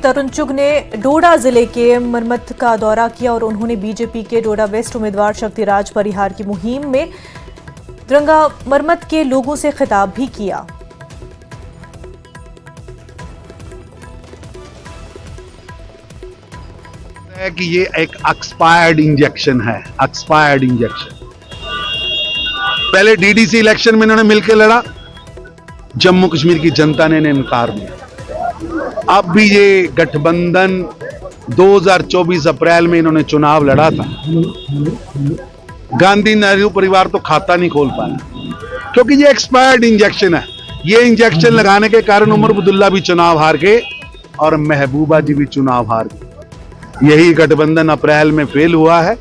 तरुण चुग ने डोडा जिले के मरमत का दौरा किया और उन्होंने बीजेपी के डोडा वेस्ट उम्मीदवार शक्तिराज परिहार की मुहिम में तिरंगा मरमत के लोगों से खिताब भी किया। कि ये एक एक्सपायर्ड इंजेक्शन है, एक्सपायर्ड इंजेक्शन। पहले डीडीसी इलेक्शन में इन्होंने मिलकर लड़ा, जम्मू कश्मीर की जनता ने इनकार दिया। अब भी ये गठबंधन 2024 अप्रैल में इन्होंने चुनाव लड़ा था। गांधी नेहरू परिवार तो खाता नहीं खोल पाया क्योंकि ये एक्सपायर्ड इंजेक्शन है। ये इंजेक्शन लगाने के कारण उमर अब्दुल्ला भी चुनाव हार गए और महबूबा जी भी चुनाव हार गए। यही गठबंधन अप्रैल में फेल हुआ है,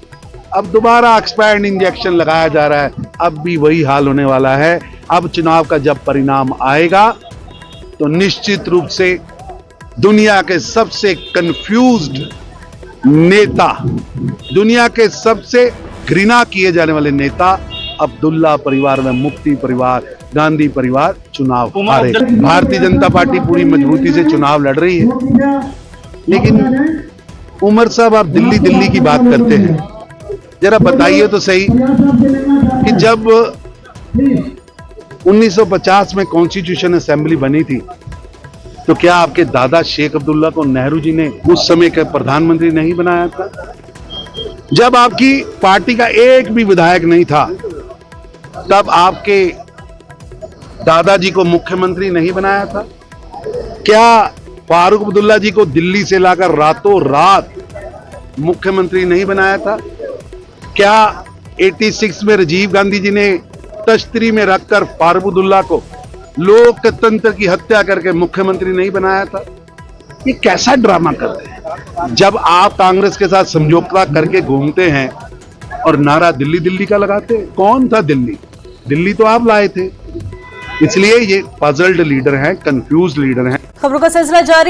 अब दोबारा एक्सपायर्ड इंजेक्शन लगाया जा रहा है। अब भी वही हाल होने वाला है। अब चुनाव का जब परिणाम आएगा तो निश्चित रूप से दुनिया के सबसे कंफ्यूज्ड नेता, दुनिया के सबसे घृणा किए जाने वाले नेता अब्दुल्ला परिवार में मुफ्ती परिवार, गांधी परिवार चुनाव हारे। भारतीय जनता पार्टी पूरी मजबूती से चुनाव लड़ रही है, लेकिन उमर साहब आप दिल्ली दिल्ली की बात करते हैं, जरा बताइए तो सही कि जब 1950 में कॉन्स्टिट्यूशन असेंबली बनी थी तो क्या आपके दादा शेख अब्दुल्ला को नेहरू जी ने उस समय के प्रधानमंत्री नहीं बनाया था? जब आपकी पार्टी का एक भी विधायक नहीं था तब आपके दादाजी को मुख्यमंत्री नहीं बनाया था? क्या फारूक अब्दुल्ला जी को दिल्ली से लाकर रातों रात मुख्यमंत्री नहीं बनाया था? क्या 86 में राजीव गांधी जी ने तश्तरी में रखकर फारूक अब्दुल्ला को लोकतंत्र की हत्या करके मुख्यमंत्री नहीं बनाया था? ये कैसा ड्रामा करते हैं? जब आप कांग्रेस के साथ समझौता करके घूमते हैं और नारा दिल्ली दिल्ली का लगाते हैं, कौन था दिल्ली? दिल्ली तो आप लाए थे। इसलिए ये पजल्ड लीडर हैं, कंफ्यूज लीडर हैं। खबरों का सिलसिला जारी।